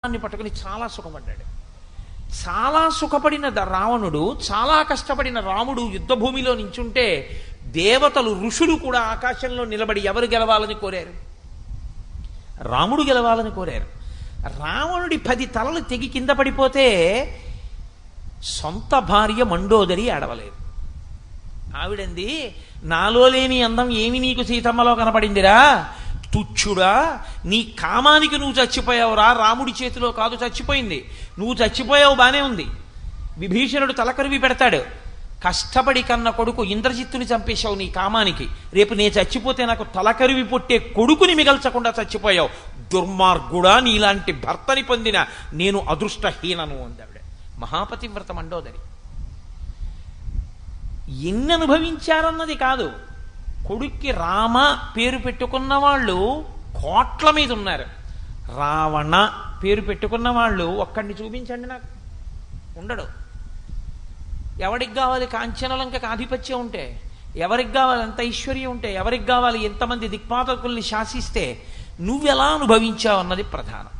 దాన్ని పట్టుకుని చాలా సుఖపడ్డాడు. చాలా సుఖపడిన రావణుడు, చాలా కష్టపడిన రాముడు యుద్ధభూమిలో నించుంటే దేవతలు ఋషులు కూడా ఆకాశంలో నిలబడి ఎవరు గెలవాలని కోరారు? రాముడు గెలవాలని కోరారు. రావణుడి 10 తలలు తెగి కింద పడిపోతే సొంత భార్య మండోదరి ఆడవలేదు. ఆవిడంది, నాలో లేని అందం ఏమి నీకు సీతమ్మలో కనపడిందిరా తుచ్చుడా, నీ కామానికి నువ్వు చచ్చిపోయావురా, రాముడి చేతిలో కాదు చచ్చిపోయింది. నువ్వు చచ్చిపోయావు, బానే ఉంది. విభీషణుడు తలకరివి పెడతాడు, కష్టపడి కన్న కొడుకు ఇంద్రజిత్తుని చంపేశావు నీ కామానికి, రేపు నేను చచ్చిపోతే నాకు తలకరివి పొట్టే కొడుకుని మిగల్చకుండా చచ్చిపోయావు, దుర్మార్గుడా, నీలాంటి భర్తని పొందిన నేను అదృష్టహీనను అందావిడ. మహాపతివ్రత మండోదరి. ఎన్ని అనుభవించారన్నది కాదు, కొడుక్కి రామ పేరు పెట్టుకున్న వాళ్ళు కోట్ల మీద ఉన్నారు. రావణ పేరు పెట్టుకున్న వాళ్ళు ఒక్కడిని చూపించండి నాకు, ఉండడు. ఎవరికి కావాలి కాంచనలంకకు ఆధిపత్యం ఉంటే, ఎవరికి కావాలి అంత ఐశ్వర్యం ఉంటే, ఎవరికి కావాలి ఎంతమంది దిక్పాలకుల్ని శాసిస్తే, నువ్వెలా అనుభవించావన్నది ప్రధానం.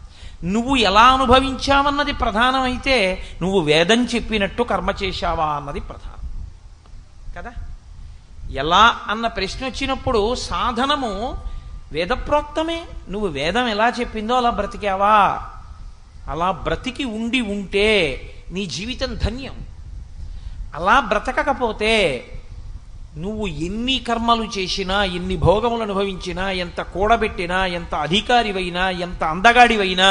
నువ్వు ఎలా అనుభవించావన్నది ప్రధానం అయితే నువ్వు వేదం చెప్పినట్టు కర్మ చేశావా అన్నది ప్రధానం కదా. ఎలా అన్న ప్రశ్న వచ్చినప్పుడు సాధనము వేదప్రోక్తమే. నువ్వు వేదం ఎలా చెప్పిందో అలా బ్రతికావా? అలా బ్రతికి ఉంటే నీ జీవితం ధన్యం. అలా బ్రతకకపోతే నువ్వు ఎన్ని కర్మలు చేసినా, ఎన్ని భోగములు అనుభవించినా, ఎంత కూడబెట్టినా, ఎంత అధికారివైనా, ఎంత అందగాడివైనా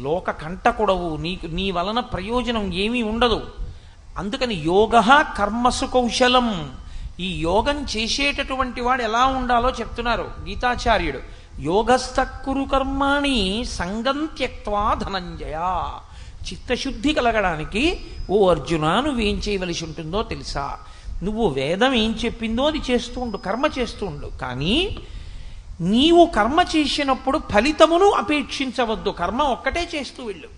లోక కంటకుడవు. నీ వలన ప్రయోజనం ఏమీ ఉండదు. అందుకని యోగ కర్మసు కౌశలం. ఈ యోగం చేసేటటువంటి వాడు ఎలా ఉండాలో చెప్తున్నారు గీతాచార్యుడు. యోగస్థకురు కర్మాణి సంగం త్యక్త్వా ధనంజయ. చిత్తశుద్ధి కలగడానికి ఓ అర్జున నువ్వేం చేయవలసి ఉంటుందో తెలుసా? నువ్వు వేదం ఏం చెప్పిందో అది చేస్తూ ఉండు, కర్మ చేస్తూ ఉండు. కానీ నీవు కర్మ చేసినప్పుడు ఫలితమును అపేక్షించవద్దు. కర్మ ఒక్కటే చేస్తూ వెళ్ళు.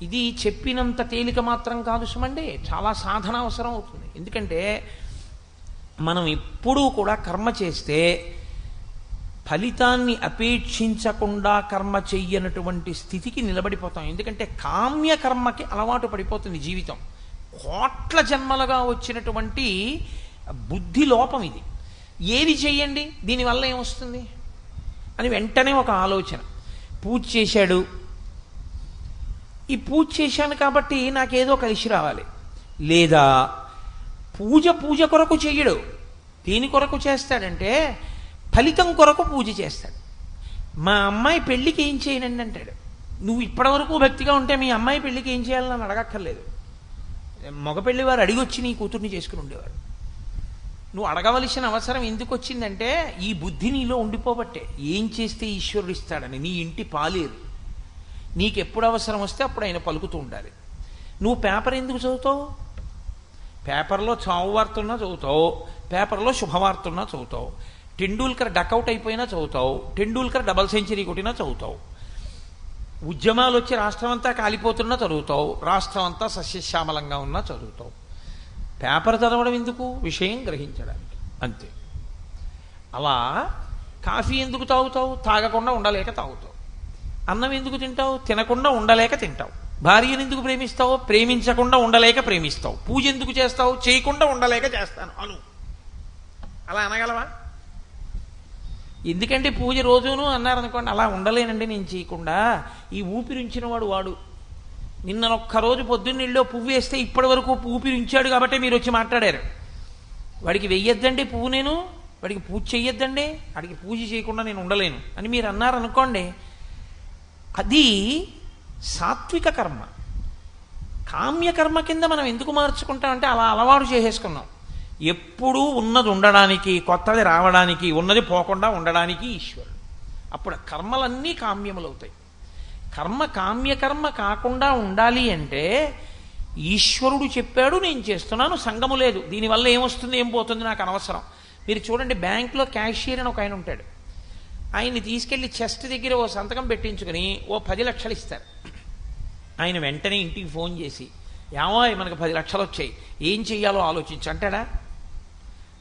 ఇది చెప్పినంత తేలిక మాత్రం కాదు సుమండి, చాలా సాధన అవసరం అవుతుంది. ఎందుకంటే మనం ఎప్పుడూ కూడా కర్మ చేస్తే ఫలితాన్ని అపేక్షించకుండా కర్మ చెయ్యనటువంటి స్థితికి నిలబడిపోతాం. ఎందుకంటే కామ్య కర్మకి అలవాటు పడిపోతుంది జీవితం. కోట్ల జన్మలుగా వచ్చినటువంటి బుద్ధి లోపం ఇది. ఏది చెయ్యండి, దీనివల్ల ఏమొస్తుంది అని వెంటనే ఒక ఆలోచన. పూజ చేశాడు, ఈ పూజ చేశాను కాబట్టి నాకేదో కలిసి రావాలి. లేదా పూజ కొరకు చెయ్యడు. దేని కొరకు చేస్తాడంటే ఫలితం కొరకు పూజ చేస్తాడు. మా అమ్మాయి పెళ్ళికి ఏం చేయనండి అంటాడు. నువ్వు ఇప్పటివరకు భక్తిగా ఉంటే మీ అమ్మాయి పెళ్ళికి ఏం చేయాలని అడగక్కర్లేదు. మగ పెళ్లి వారు అడిగొచ్చి నీ కూతుర్ని చేసుకుని ఉండేవారు. నువ్వు అడగవలసిన అవసరం ఎందుకు వచ్చిందంటే ఈ బుద్ధి నీలో ఉండిపోబట్టే. ఏం చేస్తే ఈశ్వరుడు ఇస్తాడని. నీ ఇంటి పాలేరు. నీకు ఎప్పుడు అవసరం వస్తే అప్పుడు ఆయన పలుకుతూ ఉండాలి. నువ్వు పేపర్ ఎందుకు చదువుతావు? పేపర్లో చావు వార్త ఉన్నా చదువుతావు, పేపర్లో శుభవార్త ఉన్నా చదువుతావు. టెండూల్కర్ డకౌట్ అయిపోయినా చదువుతావు, టెండూల్కర్ డబల్ సెంచరీ కొట్టినా చదువుతావు. ఉద్యమాలు వచ్చి రాష్ట్రం అంతా కాలిపోతున్నా చదువుతావు, రాష్ట్రం అంతా సస్యశ్యామలంగా ఉన్నా చదువుతావు. పేపర్ చదవడం ఎందుకు? విషయం గ్రహించడానికి, అంతే. అలా కాఫీ ఎందుకు తాగుతావు? తాగకుండా ఉండలేక తాగుతావు. అన్నం ఎందుకు తింటావు? తినకుండా ఉండలేక తింటావు. భార్యను ఎందుకు ప్రేమిస్తావు? ప్రేమించకుండా ఉండలేక ప్రేమిస్తావు. పూజ ఎందుకు చేస్తావు? చేయకుండా ఉండలేక చేస్తాను అను. అలా అనగలవా? ఎందుకంటే పూజ రోజును అన్నారనుకోండి, అలా ఉండలేనండి నేను చేయకుండా. ఈ ఊపిరించిన వాడు నిన్న ఒక్కరోజు పొద్దున్నెళ్ళో పువ్వు వేస్తే ఇప్పటి వరకు ఊపిరి ఉంచాడు కాబట్టి మీరు వచ్చి మాట్లాడారు. వాడికి వెయ్యొద్దండి పువ్వు, నేను వాడికి పూజ చెయ్యొద్దండి, వాడికి పూజ చేయకుండా నేను ఉండలేను అని మీరు అన్నారనుకోండి, అది సాత్విక కర్మ. కామ్యకర్మ కింద మనం ఎందుకు మార్చుకుంటామంటే అలా అలవాటు చేసేసుకున్నాం. ఎప్పుడూ ఉన్నది ఉండడానికి, కొత్తది రావడానికి, ఉన్నది పోకుండా ఉండడానికి ఈశ్వరుడు. అప్పుడు కర్మలన్నీ కామ్యములు అవుతాయి. కామ్యకర్మ కాకుండా ఉండాలి అంటే ఈశ్వరుడు చెప్పాడు, నేను చేస్తున్నాను, సంగము లేదు. దీనివల్ల ఏమొస్తుంది ఏం పోతుంది నాకు అనవసరం. మీరు చూడండి, బ్యాంకులో క్యాషియర్ అని ఒక ఆయన ఉంటాడు. ఆయన్ని తీసుకెళ్లి చెస్ట్ దగ్గర ఓ సంతకం పెట్టించుకుని ఓ 10 లక్షలు ఇస్తారు. ఆయన వెంటనే ఇంటికి ఫోన్ చేసి, ఏమో మనకు 10 లక్షలు వచ్చాయి, ఏం చెయ్యాలో ఆలోచించు అంటాడా?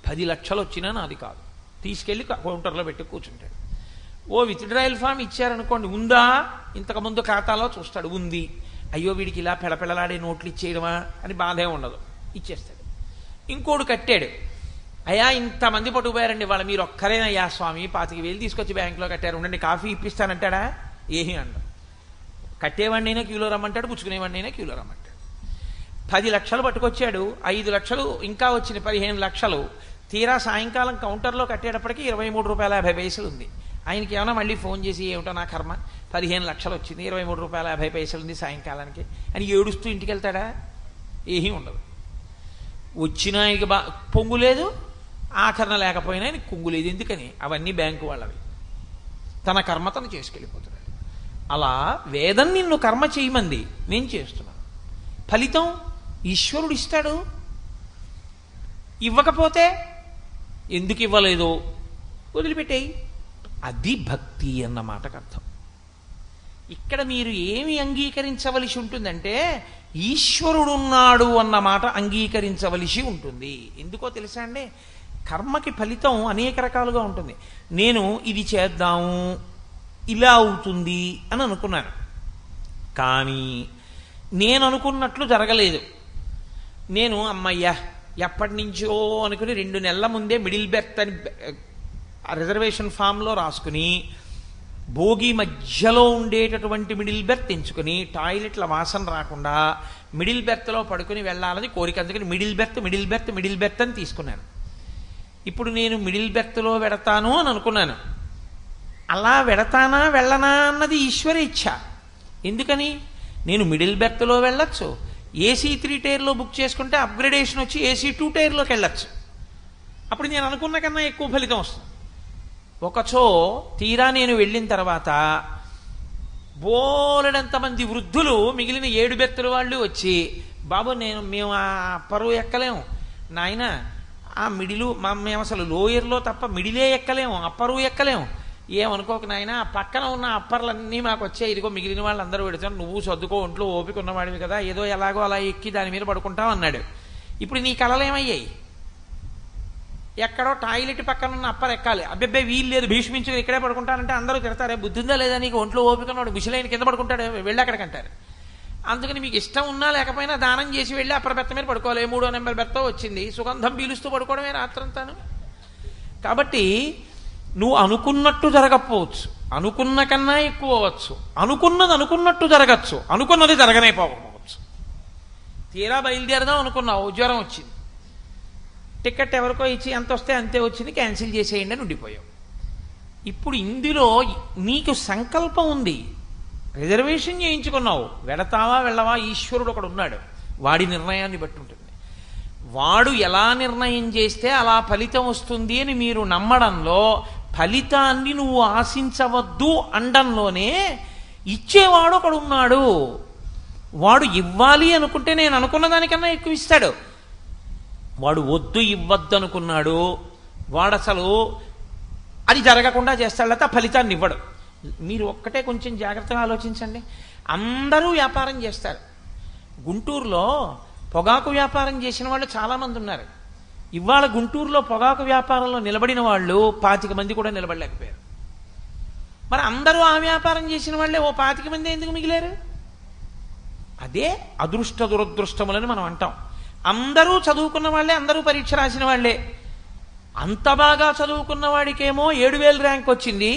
10 లక్షలు వచ్చినా నాది కాదు, తీసుకెళ్ళి కౌంటర్లో పెట్టి కూర్చుంటాడు. ఓ విత్డ్రాయల్ ఫామ్ ఇచ్చారనుకోండి, ఉందా, ఇంతకుముందు ఖాతాలో చూస్తాడు, ఉంది, అయ్యో వీడికి ఇలా పెళపెళలాడే నోట్లు ఇచ్చేయడమా అని బాధే ఉండదు, ఇచ్చేస్తాడు. ఇంకోడు కట్టాడు, అయ్యా ఇంతమంది పట్టుకుపోయారండి వాళ్ళ, మీరు ఒక్కరేనయ్యా స్వామి 25,000 తీసుకొచ్చి బ్యాంకులో కట్టారు, ఉండండి కాఫీ ఇప్పిస్తానంటాడా, ఏమీ అండ. కట్టేవాడినైనా క్యూలో రమ్మంటాడు, పుచ్చుకునేవాడినైనా క్యూలో రమ్మంటాడు. 10 లక్షలు పట్టుకొచ్చాడు, 5 లక్షలు ఇంకా వచ్చింది, 15 లక్షలు. తీరా సాయంకాలం కౌంటర్లో కట్టేటప్పటికి 23 రూపాయల 50 పైసలు ఉంది. ఆయనకి ఏమైనా మళ్ళీ ఫోన్ చేసి, ఏమిటో నా కర్మ, 15 లక్షలు వచ్చింది, 23 రూపాయల 50 పైసలు ఉంది సాయంకాలానికి అని ఏడుస్తూ ఇంటికి వెళ్తాడా, ఏమీ ఉండదు. వచ్చిన ఆయనకి పొంగు లేదు, ఆఖరణ లేకపోయినా ఆయనకి కుంగు లేదు. ఎందుకని? అవన్నీ బ్యాంకు వాళ్ళవి. తన కర్మ తను చేసుకెళ్ళిపోతున్నాడు. అలా వేదం నిన్ను కర్మ చేయమంది, నేను చేస్తున్నాను. ఫలితం ఈశ్వరుడు ఇస్తాడు. ఇవ్వకపోతే ఎందుకు ఇవ్వలేదో వదిలిపెట్టేయి. అది భక్తి అన్న మాటకు అర్థం. ఇక్కడ మీరు ఏమి అంగీకరించవలసి ఉంటుందంటే ఈశ్వరుడున్నాడు అన్న మాట అంగీకరించవలసి ఉంటుంది. ఎందుకో తెలుసా అండి, కర్మకి ఫలితం అనేక రకాలుగా ఉంటుంది. నేను ఇది చేద్దాము, ఇలా అవుతుంది అని అనుకున్నాను, కానీ నేను అనుకున్నట్లు జరగలేదు. నేను అమ్మయ్యా ఎప్పటి నుంచో అనుకుని 2 నెలల ముందే మిడిల్ బెర్త్ అని రిజర్వేషన్ ఫామ్లో రాసుకుని, భోగి మధ్యలో ఉండేటటువంటి మిడిల్ బెర్త్ ఎంచుకుని, టాయిలెట్ల వాసన రాకుండా మిడిల్ బెర్త్లో పడుకుని వెళ్ళాలని కోరిక, అందుకని middle berth middle berth middle berth అని తీసుకున్నాను. ఇప్పుడు నేను మిడిల్ బెర్త్లో వెడతాను అని అనుకున్నాను. అలా వెడతానా వెళ్ళనా అన్నది ఈశ్వర ఇచ్ఛ. ఎందుకని? నేను మిడిల్ బెర్త్లో వెళ్ళొచ్చు, ఏసీ 3 టైర్లో బుక్ చేసుకుంటే అప్గ్రేడేషన్ వచ్చి ఏసీ 2 టైర్లోకి వెళ్ళొచ్చు. అప్పుడు నేను అనుకున్న కన్నా ఎక్కువ ఫలితం వస్తుంది. ఒకచో తీరా నేను వెళ్ళిన తర్వాత బోలెడంతమంది వృద్ధులు మిగిలిన 7 బెర్తుల వాళ్ళు వచ్చి, బాబు మేము ఆ అప్పరు ఎక్కలేము నాయన, ఆ మిడిలు మేము అసలు లోయర్లో తప్ప మిడిలే ఎక్కలేము, అప్పరు ఎక్కలేము, ఏమనుకోక నాయన, ఆ పక్కన ఉన్న అప్పర్లన్నీ మాకు వచ్చాయి, ఇదిగో మిగిలిన వాళ్ళందరూ పెడతాను, నువ్వు సర్దుకో, ఒంట్లో ఓపిక ఉన్నవాడివి కదా, ఏదో ఎలాగో అలా ఎక్కి దాని మీద పడుకుంటావు అన్నాడు. ఇప్పుడు నీ కళలేమయ్యాయి? ఎక్కడో టాయిలెట్ పక్కన ఉన్న అప్పర్ ఎక్కాలి, అబ్బెబ్బే వీలు లేదు, భీష్మించుకుని ఇక్కడే పడుకుంటానంటే అందరూ తిడతారే, బుద్ధిందా లేదా నీకు, ఒంట్లో ఓపిక ఉన్నాడు, మిషలైన కింద పడుకుంటాడు, వెళ్ళి అక్కడికంటారు. అందుకని మీకు ఇష్టం ఉన్నా లేకపోయినా దానం చేసి వెళ్ళి అప్పర్ బెత్త మీద పడుకోవాలి. 3వ నెంబర్ బెత్త వచ్చింది, సుగంధం పీలుస్తూ పడుకోవడమే రాత్రంతాను. కాబట్టి నువ్వు అనుకున్నట్టు జరగకపోవచ్చు, అనుకున్న కన్నా ఎక్కువ అవ్వచ్చు, అనుకున్నది అనుకున్నట్టు జరగచ్చు, అనుకున్నది జరగనైపోకపోవచ్చు. తీరా బయలుదేరదాం అనుకున్నావు, జ్వరం వచ్చింది, టికెట్ ఎవరికో ఇచ్చి ఎంత వస్తే అంతే వచ్చింది, క్యాన్సిల్ చేసేయండి అని ఉండిపోయావు. ఇప్పుడు ఇందులో నీకు సంకల్పం ఉంది, రిజర్వేషన్ చేయించుకున్నావు, వెడతావా వెళ్ళవా, ఈశ్వరుడు ఒకడు ఉన్నాడు, వాడి నిర్ణయాన్ని బట్టి ఉంటుంది. వాడు ఎలా నిర్ణయం చేస్తే అలా ఫలితం వస్తుంది అని మీరు నమ్మడంలో, ఫలితాన్ని నువ్వు ఆశించవద్దు అండంలోనే ఇచ్చేవాడు ఒకడు ఉన్నాడు. వాడు ఇవ్వాలి అనుకుంటే నేను అనుకున్న దానికన్నా ఎక్కువ ఇస్తాడు. వాడు వద్దు ఇవ్వద్దు అనుకున్నాడు, వాడు అసలు అది జరగకుండా చేస్తాడు, లేకపోతే ఆ ఫలితాన్ని ఇవ్వడు. మీరు ఒక్కటే కొంచెం జాగ్రత్తగా ఆలోచించండి. అందరూ వ్యాపారం చేస్తారు. గుంటూరులో పొగాకు వ్యాపారం చేసిన వాళ్ళు చాలామంది ఉన్నారు. ఇవాళ గుంటూరులో పొగాకు వ్యాపారంలో నిలబడిన వాళ్ళు 25 మంది కూడా నిలబడలేకపోయారు. మరి అందరూ ఆ వ్యాపారం చేసిన వాళ్ళే ఓ 25 మంది ఎందుకు మిగిలారు? అదే అదృష్ట దురదృష్టములని మనం అంటాం. అందరూ చదువుకున్న వాళ్ళే, అందరూ పరీక్ష రాసిన వాళ్ళే. అంత బాగా చదువుకున్న వాడికేమో 7,000 ర్యాంక్ వచ్చింది,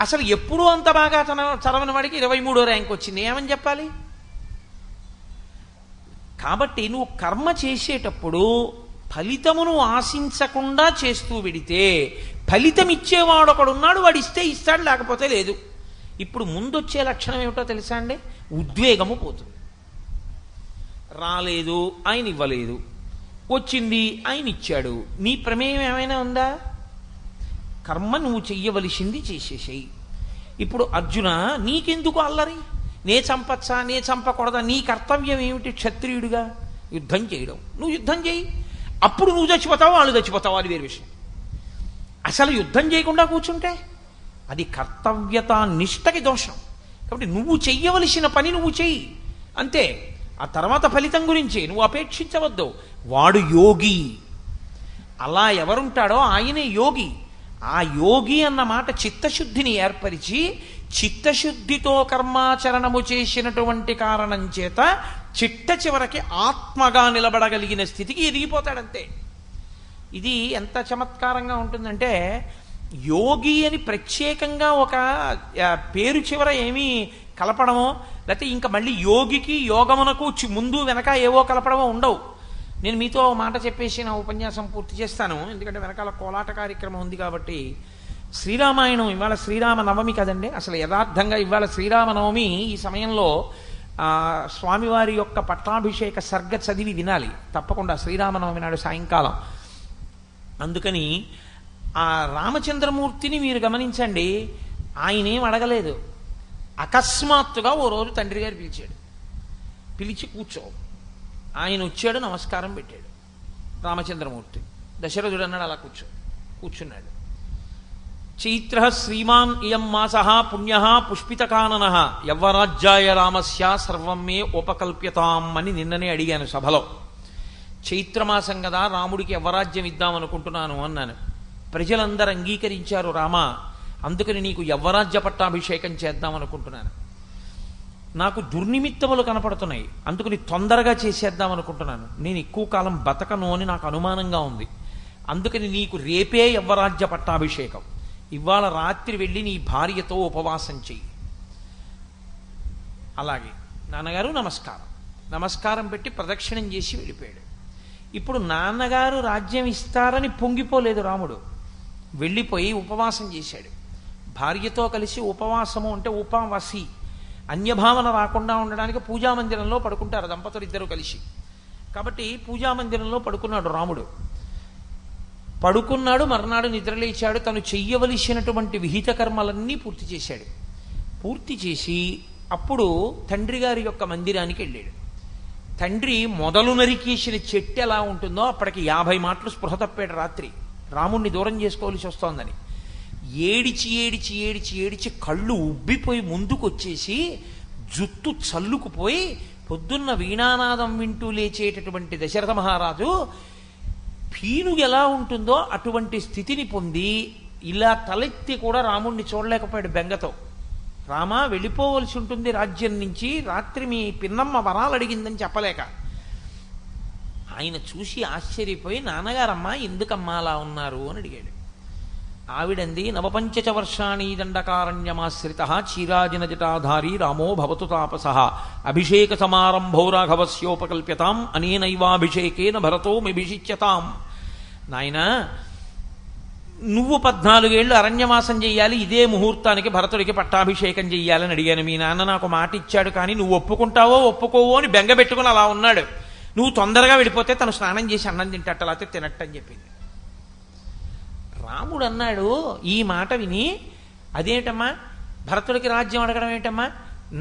అసలు ఎప్పుడూ అంత బాగా చదవని వాడికి 23వ ర్యాంక్ వచ్చింది. ఏమని చెప్పాలి? కాబట్టి నువ్వు కర్మ చేసేటప్పుడు ఫలితమును ఆశించకుండా చేస్తూ విడితే ఫలితం ఇచ్చేవాడు ఒకడున్నాడు, వాడు ఇస్తే ఇస్తాడు, లేకపోతే లేదు. ఇప్పుడు ముందొచ్చే లక్షణం ఏమిటో తెలుసా అండి? ఉద్వేగము పోతుంది. రాలేదు, ఆయన ఇవ్వలేదు, వచ్చింది, ఆయన ఇచ్చాడు, నీ ప్రమేయం ఏమైనా ఉందా? కర్మ నువ్వు చెయ్యవలసింది చేసేసేయి. ఇప్పుడు అర్జున, నీకెందుకు అల్లరి? నే చంపచ్చా, నే చంపకూడదా? నీ కర్తవ్యం ఏమిటి? క్షత్రియుడిగా యుద్ధం చేయడం. నువ్వు యుద్ధం చేయి, అప్పుడు నువ్వు చచ్చిపోతావు, వాళ్ళు చచ్చిపోతావు, అది వేరే విషయం. అసలు యుద్ధం చేయకుండా కూర్చుంటే అది కర్తవ్యత నిష్టకి దోషం. కాబట్టి నువ్వు చెయ్యవలసిన పని నువ్వు చెయ్యి, అంతే. ఆ తర్వాత ఫలితం గురించి నువ్వు అపేక్షించవద్దు. వాడు యోగి. అలా ఎవరుంటాడో ఆయనే యోగి. ఆ యోగి అన్న మాట చిత్తశుద్ధిని ఏర్పరిచి చిత్తశుద్ధితో కర్మాచరణము చేసినటువంటి కారణం చేత చిట్ట చివరికి ఆత్మగా నిలబడగలిగిన స్థితికి ఎదిగిపోతాడంతే. ఇది ఎంత చమత్కారంగా ఉంటుందంటే, యోగి అని ప్రత్యేకంగా ఒక పేరు చివర ఏమీ కలపడమో, లేకపోతే ఇంకా మళ్ళీ యోగికి యోగమునకు ముందు వెనక ఏవో కలపడమో ఉండవు. నేను మీతో మాట చెప్పేసి నా ఉపన్యాసం పూర్తి చేస్తాను, ఎందుకంటే వెనకాల కోలాట కార్యక్రమం ఉంది కాబట్టి. శ్రీరామాయణం ఇవాళ శ్రీరామ నవమి కదండి. అసలు యథార్థంగా ఇవాళ శ్రీరామనవమి. ఈ సమయంలో స్వామివారి యొక్క పట్టాభిషేక సర్గ చదివి వినాలి తప్పకుండా శ్రీరామనవమి నాడు సాయంకాలం. అందుకని ఆ రామచంద్రమూర్తిని మీరు గమనించండి, ఆయనేం అడగలేదు. అకస్మాత్తుగా ఓ రోజు తండ్రి గారు పిలిచాడు. పిలిచి కూర్చో, ఆయన వచ్చాడు, నమస్కారం పెట్టాడు రామచంద్రమూర్తి. దశరథుడు అన్నాడు అలా కూర్చున్నాడు. చైత్ర శ్రీమాన్ ఇయం మాస పుణ్య పుష్పితకానన యవ్వరాజ్యాయ రామస్య సర్వం మే ఉపకల్ప్యతాం అని నిన్ననే అడిగాను సభలో. చైత్రమాసం కదా, రాముడికి యవ్వరాజ్యం ఇద్దామనుకుంటున్నాను అన్నాను. ప్రజలందరూ అంగీకరించారు, రామా అందుకని నీకు యవ్వరాజ్య పట్టాభిషేకం చేద్దామనుకుంటున్నాను. నాకు దుర్నిమిత్తములు కనపడుతున్నాయి, అందుకని తొందరగా చేసేద్దామనుకుంటున్నాను. నేను ఎక్కువ కాలం బతకను అని నాకు అనుమానంగా ఉంది. అందుకని నీకు రేపే యవ్వరాజ్య పట్టాభిషేకం. ఇవాళ రాత్రి వెళ్ళి నీ భార్యతో ఉపవాసం చెయ్యి. అలాగే నాన్నగారు నమస్కారం పెట్టి ప్రదక్షిణం చేసి వెళ్ళిపోయాడు. ఇప్పుడు నాన్నగారు రాజ్యం ఇస్తారని పొంగిపోలేదు రాముడు. వెళ్ళిపోయి ఉపవాసం చేశాడు. భార్యతో కలిసి ఉపవాసము అంటే ఉపవాసి, అన్యభావన రాకుండా ఉండడానికి పూజామందిరంలో పడుకుంటారు దంపతులు ఇద్దరు కలిసి. కాబట్టి పూజామందిరంలో పడుకున్నాడు రాముడు. పడుకున్నాడు, మర్నాడు నిద్రలేచాడు. తను చెయ్యవలసినటువంటి విహిత కర్మలన్నీ పూర్తి చేశాడు. పూర్తి చేసి అప్పుడు తండ్రి గారి యొక్క మందిరానికి వెళ్ళాడు. తండ్రి మొదలు నరికేసిన చెట్టు ఎలా ఉంటుందో అప్పటికి 50 మాటలు స్పృహ తప్పాడు రాత్రి. రాముణ్ణి దూరం చేసుకోవాల్సి వస్తోందని ఏడిచి కళ్ళు ఉబ్బిపోయి ముందుకు వచ్చేసి జుత్తు చల్లుకుపోయి పొద్దున్న వీణానాదం వింటూ లేచేటటువంటి దశరథ మహారాజు పీనుగు ఎలా ఉంటుందో అటువంటి స్థితిని పొంది ఇలా తలెత్తి కూడా రాముణ్ణి చూడలేకపోయాడు బెంగతో. రామా వెళ్ళిపోవలసి ఉంటుంది రాజ్యం నుంచి, రాత్రి మీ పిన్నమ్మ వరాలు అడిగిందని చెప్పలేక. ఆయన చూసి ఆశ్చర్యపోయి, నాన్నగారమ్మా ఎందుకమ్మా అలా ఉన్నారు అని అడిగాడు. ఆవిడంది, నవపంచచ వర్షాణి దండకారణ్యమాశ్రిత చీరాజిన జటాధారి రామో భవతు తాపస అభిషేక సమారంభో రాఘవస్యోపకల్ప్యతాం అనేనైవాభిషేకేన భరతో మిభిషిచ్యతాం. నాయనా నువ్వు 14 ఏళ్ళు అరణ్యవాసం చెయ్యాలి, ఇదే ముహూర్తానికి భరతుడికి పట్టాభిషేకం చెయ్యాలని అడిగాను. మీ నాన్న నాకు మాట ఇచ్చాడు, కానీ నువ్వు ఒప్పుకుంటావో ఒప్పుకోవో అని బెంగ పెట్టుకుని అలా ఉన్నాడు. నువ్వు తొందరగా వెళ్ళిపోతే తను స్నానం చేసి అన్నం తింటట్టు, లేకపోతే తినట్టని చెప్పింది. రాముడు అన్నాడు ఈ మాట విని, అదేంటమ్మా భరతుడికి రాజ్యం అడగడం ఏంటమ్మా,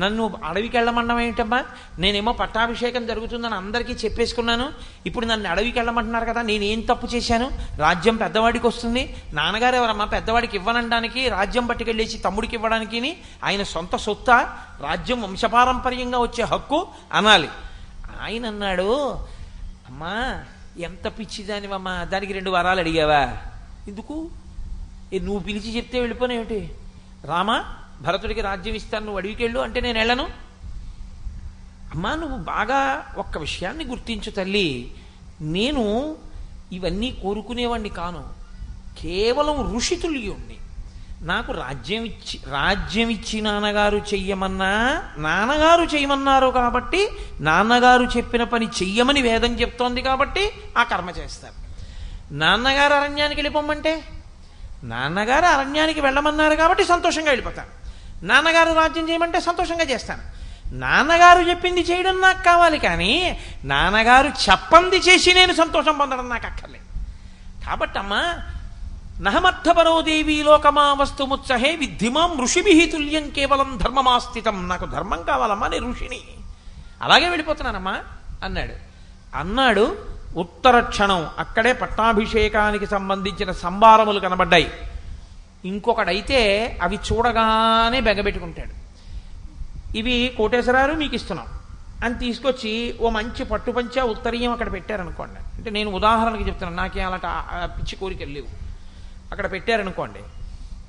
నన్ను అడవికి వెళ్ళమనడం ఏంటమ్మా, నేనేమో పట్టాభిషేకం జరుగుతుందని అందరికీ చెప్పేసుకున్నాను, ఇప్పుడు నన్ను అడవికి వెళ్ళమంటున్నారు కదా, నేనేం తప్పు చేశాను, రాజ్యం పెద్దవాడికి వస్తుంది, నాన్నగారు ఎవరమ్మా పెద్దవాడికి ఇవ్వనడానికి రాజ్యం పట్టుకెళ్ళేసి తమ్ముడికి ఇవ్వడానికి, ఆయన సొంత సొత్త, రాజ్యం వంశపారంపర్యంగా వచ్చే హక్కు అనాలి. ఆయన అన్నాడు, అమ్మా ఎంత పిచ్చిదానివమ్మా, దానికి 2 వరాలు అడిగావా, ఎందుకు నువ్వు పిలిచి చెప్తే వెళ్ళిపోనేమిటి, రామా భరతుడికి రాజ్యం ఇస్తాను నువ్వు అడవికి వెళ్ళు అంటే నేను వెళ్ళను. అమ్మా నువ్వు బాగా ఒక్క విషయాన్ని గుర్తించు తల్లి, నేను ఇవన్నీ కోరుకునేవాణ్ణి కాను, కేవలం ఋషితుల్యుణ్ణి. నాకు రాజ్యం ఇచ్చి నాన్నగారు చెయ్యమన్నా, నాన్నగారు చెయ్యమన్నారు కాబట్టి, నాన్నగారు చెప్పిన పని చెయ్యమని వేదం చెప్తోంది కాబట్టి ఆ కర్మ చేస్తారు. నాన్నగారు అరణ్యానికి వెళ్ళిపోమంటే, నాన్నగారు అరణ్యానికి వెళ్ళమన్నారు కాబట్టి సంతోషంగా వెళ్ళిపోతాను, నాన్నగారు రాజ్యం చేయమంటే సంతోషంగా చేస్తాను. నాన్నగారు చెప్పింది చేయడం నాకు కావాలి, కానీ నాన్నగారు చెప్పంది చేసి నేను సంతోషం పొందడం నాకు అక్కర్లేదు. కాబట్టి అమ్మా నహమర్థపరో దేవీ లోకమా వస్తుముత్సహే విద్ధిమాం ఋషిభిః తుల్యం కేవలం ధర్మమాస్థితం. నాకు ధర్మం కావాలమ్మా, నేను ఋషిని, అలాగే వెళ్ళిపోతున్నానమ్మా అన్నాడు. ఉత్తర క్షణం అక్కడే పట్టాభిషేకానికి సంబంధించిన సంభారములు కనబడ్డాయి. ఇంకొకడైతే అవి చూడగానే బెగబెట్టుకుంటాడు. ఇవి కోటేశ్వరారు మీకు ఇస్తున్నాం అని తీసుకొచ్చి ఓ మంచి పట్టుపంచ ఉత్తరీయం అక్కడ పెట్టారనుకోండి, అంటే నేను ఉదాహరణకి చెప్తున్నాను, నాకే అలాంటి పిచ్చి కోరికలు లేవు. అక్కడ పెట్టారనుకోండి,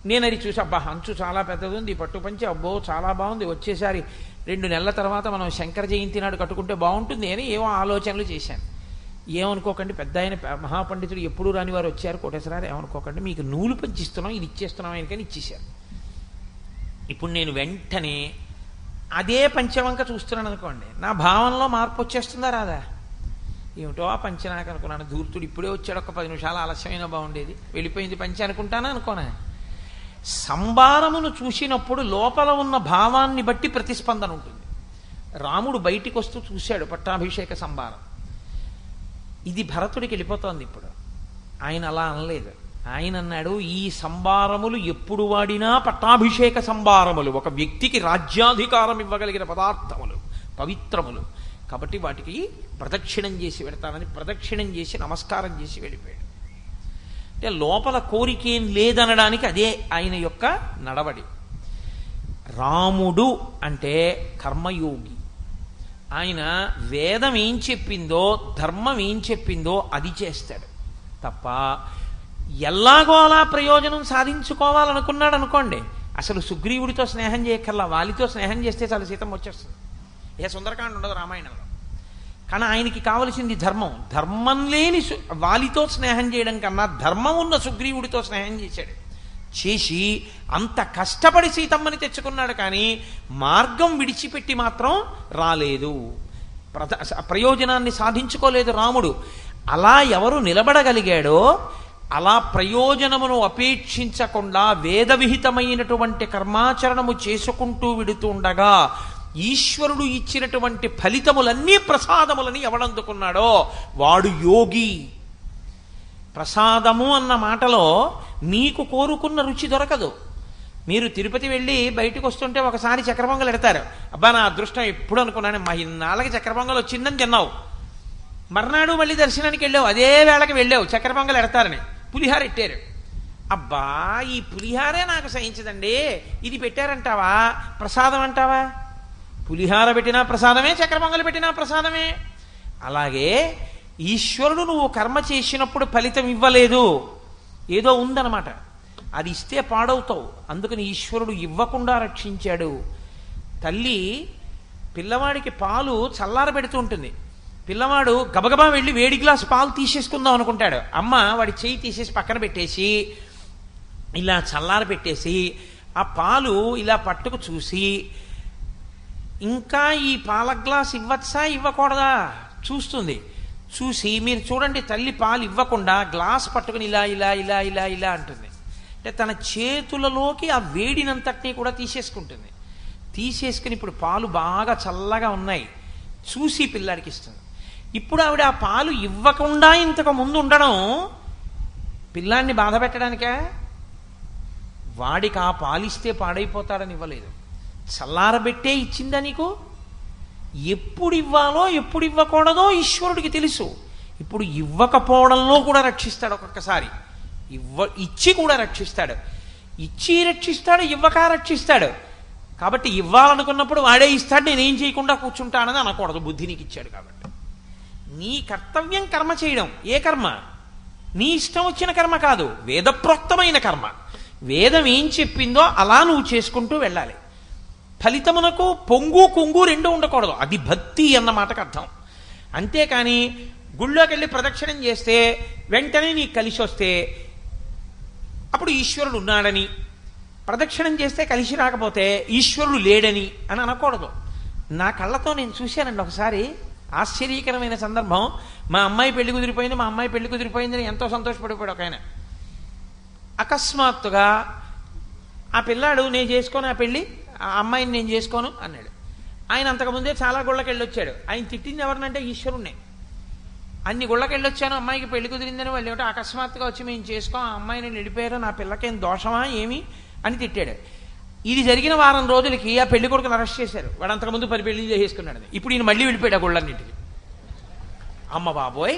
నేను అది చూసి అబ్బా అంచు చాలా పెద్దది ఉంది, పట్టు పంచి అబ్బో చాలా బాగుంది, వచ్చేసారి 2 నెలల తర్వాత మనం శంకర జయంతి నాడు కట్టుకుంటే బాగుంటుంది అని ఏవో ఆలోచనలు చేశాను. ఏమనుకోకండి, పెద్ద ఆయన మహాపండితుడు ఎప్పుడు రాని వారు వచ్చారు కోటేశ్వరారు, ఏమనుకోకండి, మీకు నూలు పంచిస్తున్నాం, ఇది ఇచ్చేస్తున్నాం ఆయనకని ఇచ్చేశారు. ఇప్పుడు నేను వెంటనే అదే పంచవంక చూస్తున్నాను అనుకోండి, నా భావనలో మార్పు వచ్చేస్తుందా రాదా? ఏమిటో ఆ పంచ నాకు అనుకున్నాను, ధూర్తుడు ఇప్పుడే వచ్చాడు, ఒక 10 నిమిషాలు ఆలస్యమైనా బాగుండేది, వెళ్ళిపోయింది పంచ అనుకుంటానా అనుకోనా? సంభారమును చూసినప్పుడు లోపల ఉన్న భావాన్ని బట్టి ప్రతిస్పందన ఉంటుంది. రాముడు బయటికి వస్తూ చూశాడు పట్టాభిషేక సంభారం, ఇది భరతుడికి వెళ్ళిపోతోంది. ఇప్పుడు ఆయన అలా అనలేదు. ఆయన అన్నాడు, ఈ సంభారములు ఎప్పుడు వాడినా పట్టాభిషేక సంభారములు, ఒక వ్యక్తికి రాజ్యాధికారం ఇవ్వగలిగిన పదార్థములు, పవిత్రములు, కాబట్టి వాటికి ప్రదక్షిణం చేసి పెడతానని ప్రదక్షిణం చేసి నమస్కారం చేసి వెళ్ళిపోయాడు. అంటే లోపల కోరికేం లేదనడానికి అదే ఆయన యొక్క నడవడి. రాముడు అంటే కర్మయోగి. ఆయన వేదం ఏం చెప్పిందో, ధర్మం ఏం చెప్పిందో అది చేస్తాడు తప్ప ఎలాగో అలా ప్రయోజనం సాధించుకోవాలనుకున్నాడు అనుకోండి, అసలు సుగ్రీవుడితో స్నేహం చేయక్కర్లా, వాలితో స్నేహం చేస్తే చాలు సీతమ్మ వచ్చేస్తుంది. ఏ సుందరకాండ ఉండదు రామాయణంలో. కానీ ఆయనకి కావలసింది ధర్మం. ధర్మం లేని వాలితో స్నేహం చేయడం కన్నా ధర్మం ఉన్న సుగ్రీవుడితో స్నేహం చేశాడు. చేసి అంత కష్టపడి సీతమ్మని తెచ్చుకున్నాడు, కానీ మార్గం విడిచిపెట్టి మాత్రం రాలేదు, ప్రయోజనాన్ని సాధించుకోలేదు రాముడు. అలా ఎవరు నిలబడగలిగాడో, అలా ప్రయోజనమును అపేక్షించకుండా వేదవిహితమైనటువంటి కర్మాచరణము చేసుకుంటూ విడుతుండగా ఈశ్వరుడు ఇచ్చినటువంటి ఫలితములన్నీ ప్రసాదములని ఎవడందుకున్నాడో వాడు యోగి. ప్రసాదము అన్న మాటలో నీకు కోరుకున్న రుచి దొరకదు. మీరు తిరుపతి వెళ్ళి బయటకు వస్తుంటే ఒకసారి చక్కెర పొంగల్ ఎడతారు, అబ్బా నా అదృష్టం ఎప్పుడు అనుకున్నాను, మా ఇన్నాళ్ళకి చక్కెర పొంగల్ వచ్చిందని తిన్నావు. మర్నాడు మళ్ళీ దర్శనానికి వెళ్ళావు, అదే వేళకి వెళ్ళావు, చక్కెర పొంగల్ ఎడతారని పులిహార ఎట్టారు. అబ్బా ఈ పులిహారే నాకు సహించదండి, ఇది పెట్టారంటావా ప్రసాదం అంటావా? పులిహార పెట్టినా ప్రసాదమే, చక్కెర పొంగలు పెట్టినా ప్రసాదమే. అలాగే ఈశ్వరుడు నువ్వు కర్మ చేసినప్పుడు ఫలితం ఇవ్వలేదు, ఏదో ఉందన్నమాట, అది ఇస్తే పాడవుతావు. అందుకని ఈశ్వరుడు ఇవ్వకుండా రక్షించాడు. తల్లి పిల్లవాడికి పాలు చల్లార పెడుతూ ఉంటుంది. పిల్లవాడు గబగబా వెళ్ళి వేడి గ్లాసు పాలు తీసేసుకుందాం అనుకుంటాడు. అమ్మ వాడి చెయ్యి తీసేసి పక్కన పెట్టేసి ఇలా చల్లార పెట్టేసి ఆ పాలు ఇలా పట్టుకు చూసి, ఇంకా ఈ పాల గ్లాస్ ఇవ్వచ్చా ఇవ్వకూడదా చూస్తుంది. చూసి మీరు చూడండి, తల్లి పాలు ఇవ్వకుండా గ్లాస్ పట్టుకుని ఇలా ఇలా ఇలా ఇలా ఇలా అంటుంది. అంటే తన చేతులలోకి ఆ వేడినంతటినీ కూడా తీసేసుకుంటుంది. తీసేసుకుని ఇప్పుడు పాలు బాగా చల్లగా ఉన్నాయి చూసి పిల్లాడికి ఇస్తుంది. ఇప్పుడు ఆవిడ ఆ పాలు ఇవ్వకుండా ఇంతకు ముందు ఉండడం పిల్లాన్ని బాధ పెట్టడానికా? వాడికి ఆ పాలిస్తే పాడైపోతాడని ఇవ్వలేదు, చల్లారబెట్టే ఇచ్చిందా నీకు. ఎప్పుడు ఇవ్వాలో ఎప్పుడు ఇవ్వకూడదో ఈశ్వరుడికి తెలుసు. ఇప్పుడు ఇవ్వకపోవడంలో కూడా రక్షిస్తాడు, ఒక్కొక్కసారి ఇచ్చి కూడా రక్షిస్తాడు. ఇచ్చి రక్షిస్తాడు, ఇవ్వక రక్షిస్తాడు. కాబట్టి ఇవ్వాలనుకున్నప్పుడు వాడే ఇస్తాడు, నేనేం చేయకుండా కూర్చుంటానని అనకూడదు. బుద్ధి నీకు ఇచ్చాడు కాబట్టి నీ కర్తవ్యం కర్మ చేయడం. ఏ కర్మ? నీ ఇష్టం వచ్చిన కర్మ కాదు, వేదప్రోక్తమైన కర్మ. వేదం ఏం చెప్పిందో అలా నువ్వు చేసుకుంటూ వెళ్ళాలి. ఫలితమునకు పొంగు కొంగు రెండు ఉండకూడదు, అది భక్తి అన్న మాటకు అర్థం. అంతేకాని గుళ్ళోకి వెళ్ళి ప్రదక్షిణం చేస్తే వెంటనే నీకు కలిసి వస్తే అప్పుడు ఈశ్వరుడు ఉన్నాడని, ప్రదక్షిణం చేస్తే కలిసి రాకపోతే ఈశ్వరుడు లేడని అని అనకూడదు. నా కళ్ళతో నేను చూశానండి ఒకసారి, ఆశ్చర్యకరమైన సందర్భం. మా అమ్మాయి పెళ్లి కుదిరిపోయిందని ఎంతో సంతోషపడిపోయాడు ఒక ఆయన. అకస్మాత్తుగా ఆ పిల్లాడు నేను చేసుకోను ఆ పెళ్ళి, ఆ అమ్మాయిని నేను చేసుకోను అన్నాడు. ఆయన అంతకుముందే చాలా గుళ్ళకి వెళ్ళొచ్చాడు. ఆయన తిట్టింది ఎవరినంటే ఈశ్వరుణ్ణి. అన్ని గుళ్ళకి వెళ్ళొచ్చాను, అమ్మాయికి పెళ్లి కుదిరిందని, వాళ్ళు ఏమిటో అకస్మాత్తుగా వచ్చి మేము చేసుకో, ఆ అమ్మాయిని వెళ్ళిపోయారు, నా పిల్లకేం దోషమా ఏమి అని తిట్టాడు. ఇది జరిగిన వారం రోజులకి ఆ పెళ్లి కొడుకుని అరెస్ట్ చేశారు. వాడు అంతకుముందు 10 పెళ్లి చేసుకున్నాడు. ఇప్పుడు ఈయన మళ్ళీ వెళ్ళిపోయాడు ఆ గుళ్ళన్నింటికి. అమ్మ బాబోయ్,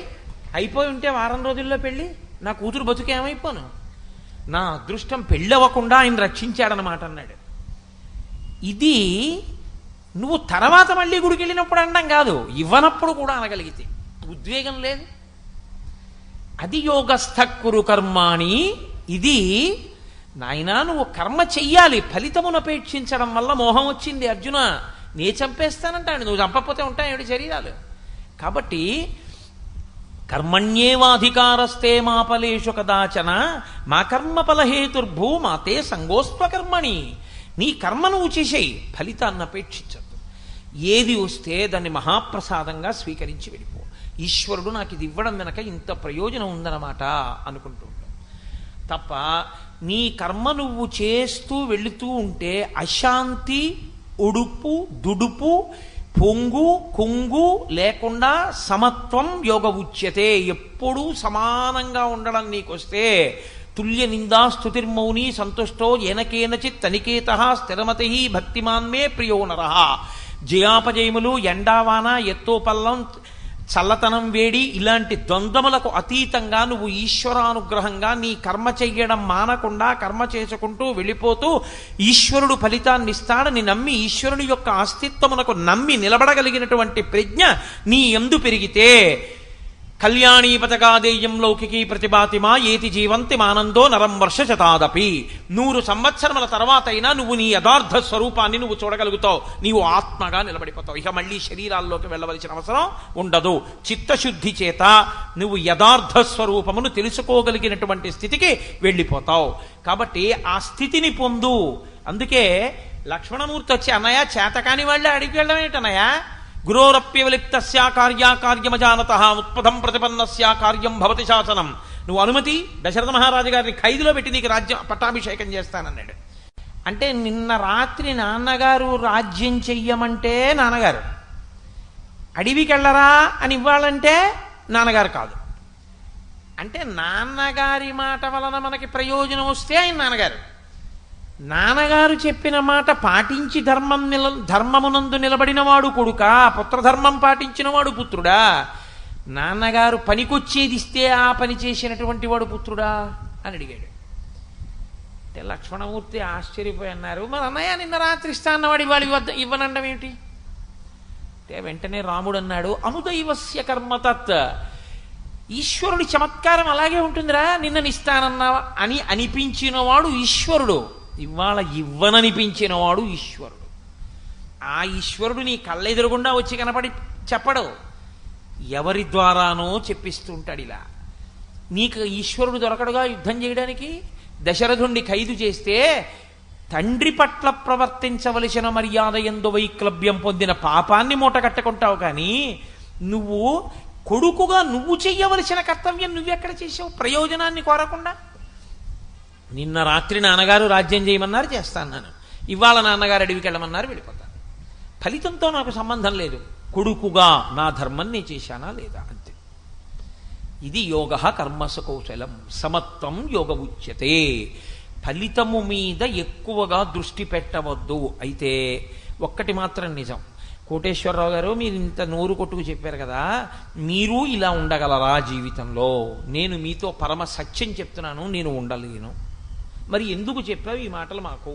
అయిపోయి ఉంటే వారం రోజుల్లో పెళ్ళి, నా కూతురు బతుకేమైపోను, నా అదృష్టం పెళ్ళవ్వకుండా ఆయన రక్షించాడనమాట అన్నాడు. ఇది నువ్వు తర్వాత మళ్ళీ గుడికి వెళ్ళినప్పుడు అనడం కాదు, ఇవ్వనప్పుడు కూడా అనగలిగితే ఉద్వేగం లేదు. అది యోగస్థ కురు కర్మాణి ఇది నాయనా నువ్వు కర్మ చెయ్యాలి, ఫలితమునపేక్షించడం వల్ల మోహం వచ్చింది అర్జున, నే చంపేస్తానంటాడు, నువ్వు చంపకపోతే ఉంటాయి శరీరాలు. కాబట్టి కర్మణ్యేవాధికారస్తే మా ఫలేషు కదాచన మా కర్మ ఫలహేతుర్భూ మాతే సంగోస్త్వకర్మణి. నీ కర్మ నువ్వు చేసేయి, ఫలితాన్ని అపేక్షించద్దు. ఏది వస్తే దాన్ని మహాప్రసాదంగా స్వీకరించి వెళ్ళిపో. ఈశ్వరుడు నాకు ఇది ఇవ్వడం వెనక ఇంత ప్రయోజనం ఉందన్నమాట అనుకుంటూ ఉంటాం తప్ప నీ కర్మ నువ్వు చేస్తూ వెళుతూ ఉంటే అశాంతి, ఉడుపు, దుడుపు, పొంగు కుంగు లేకుండా సమత్వం యోగ ఉచ్యతే. ఎప్పుడూ సమానంగా ఉండడం నీకొస్తే తుల్య నిందా స్తుతిర్మౌని సంతుష్టో ఏనకేనచిత్ తనికేత స్థిరమతి భక్తిమాన్మే ప్రియో నర. జయాపజయములు, ఎండావాన, ఎత్తోపల్లం, చల్లతనం, వేడి ఇలాంటి ద్వంద్వములకు అతీతంగా నువ్వు ఈశ్వరానుగ్రహంగా నీ కర్మ చెయ్యడం మానకుండా కర్మ చేసుకుంటూ వెళ్ళిపోతూ ఈశ్వరుడు ఫలితాన్ని ఇస్తాడని నమ్మి ఈశ్వరుని యొక్క అస్తిత్వమునకు నమ్మి నిలబడగలిగినటువంటి ప్రజ్ఞ నీ యందు పెరిగితే కళ్యాణీ పథకాదేయం లౌకికీ ప్రతిభాతిమా ఏతి జీవంతి మానందో నరం వర్ష శతాదపి. 100 సంవత్సరముల తర్వాత అయినా నువ్వు నీ యథార్థ స్వరూపాన్ని నువ్వు చూడగలుగుతావు, నీవు ఆత్మగా నిలబడిపోతావు. ఇక మళ్ళీ శరీరాల్లోకి వెళ్ళవలసిన అవసరం ఉండదు. చిత్తశుద్ధి చేత నువ్వు యథార్థ స్వరూపమును తెలుసుకోగలిగినటువంటి స్థితికి వెళ్ళిపోతావు. కాబట్టి ఆ స్థితిని పొందు. అందుకే లక్ష్మణమూర్తి వచ్చి అన్నయ్య చేతకాని వాళ్ళే అడిగి వెళ్ళడం ఏంటన్నయ్య, గురోరప్యవలిప్తస్యా కార్యమజానత ఉత్పదం ప్రతిపన్నస్యా కార్యం భవతి శాసనం. నువ్వు అనుమతి, దశరథ మహారాజు గారిని ఖైదులో పెట్టి నీకు రాజ్యం పట్టాభిషేకం చేస్తానన్నాడు. అంటే నిన్న రాత్రి నాన్నగారు రాజ్యం చెయ్యమంటే నాన్నగారు, అడవికి వెళ్ళరా అని ఇవ్వాలంటే నాన్నగారు కాదు. అంటే నాన్నగారి మాట వలన మనకి ప్రయోజనం వస్తే ఆయన నాన్నగారు, నాన్నగారు చెప్పిన మాట పాటించి ధర్మమునందు నిలబడినవాడు కొడుకా, పుత్రధర్మం పాటించినవాడు పుత్రుడా, నాన్నగారు పనికొచ్చేది ఇస్తే ఆ పని చేసినటువంటి వాడు పుత్రుడా అని అడిగాడు. అంటే లక్ష్మణమూర్తి ఆశ్చర్యపోయి అన్నారు, మరి అన్నయ్య నిన్న రాత్రి ఇస్తా అన్నవాడు ఇవాళ ఇవ్వనండం ఏమిటి అంటే వెంటనే రాముడు అన్నాడు, అనుదైవస్య కర్మతత్. ఈశ్వరుడి చమత్కారం అలాగే ఉంటుందిరా, నిన్ననిస్తానన్నావా అని అనిపించినవాడు ఈశ్వరుడు, ఇవాళ ఇవ్వననిపించినవాడు ఈశ్వరుడు. ఆ ఈశ్వరుడు నీ కళ్ళెదురుగుండా వచ్చి కనపడి చెప్పడు, ఎవరి ద్వారానో చెప్పిస్తుంటాడు. ఇలా నీకు ఈశ్వరుడు దొరకడుగా యుద్ధం చేయడానికి. దశరథుణ్ణి ఖైదు చేస్తే తండ్రి పట్ల ప్రవర్తించవలసిన మర్యాద యందు వైక్లభ్యం పొందిన పాపాన్ని మూట కట్టుకుంటావు, కానీ నువ్వు కొడుకుగా నువ్వు చెయ్యవలసిన కర్తవ్యం నువ్వెక్కడ చేసావు ప్రయోజనాన్ని కోరకుండా. నిన్న రాత్రి నాన్నగారు రాజ్యం చేయమన్నారు, చేస్తాను. ఇవాళ నాన్నగారు అడవికి వెళ్ళమన్నారు, వెళ్ళిపోతాను. ఫలితంతో నాకు సంబంధం లేదు, కొడుకుగా నా ధర్మం నేను చేశానా లేదా అంతే. ఇది యోగ కర్మసు కౌశలం సమత్వం యోగ ఉచ్యతే. ఫలితము మీద ఎక్కువగా దృష్టి పెట్టవద్దు. అయితే ఒక్కటి మాత్రం నిజం, కోటేశ్వరరావు గారు మీరు ఇంత నోరు కొట్టుకు చెప్పారు కదా, మీరు ఇలా ఉండగలరా జీవితంలో? నేను మీతో పరమ సత్యం చెప్తున్నాను, నేను ఉండలేను. మరి ఎందుకు చెప్పావు ఈ మాటలు మాకు?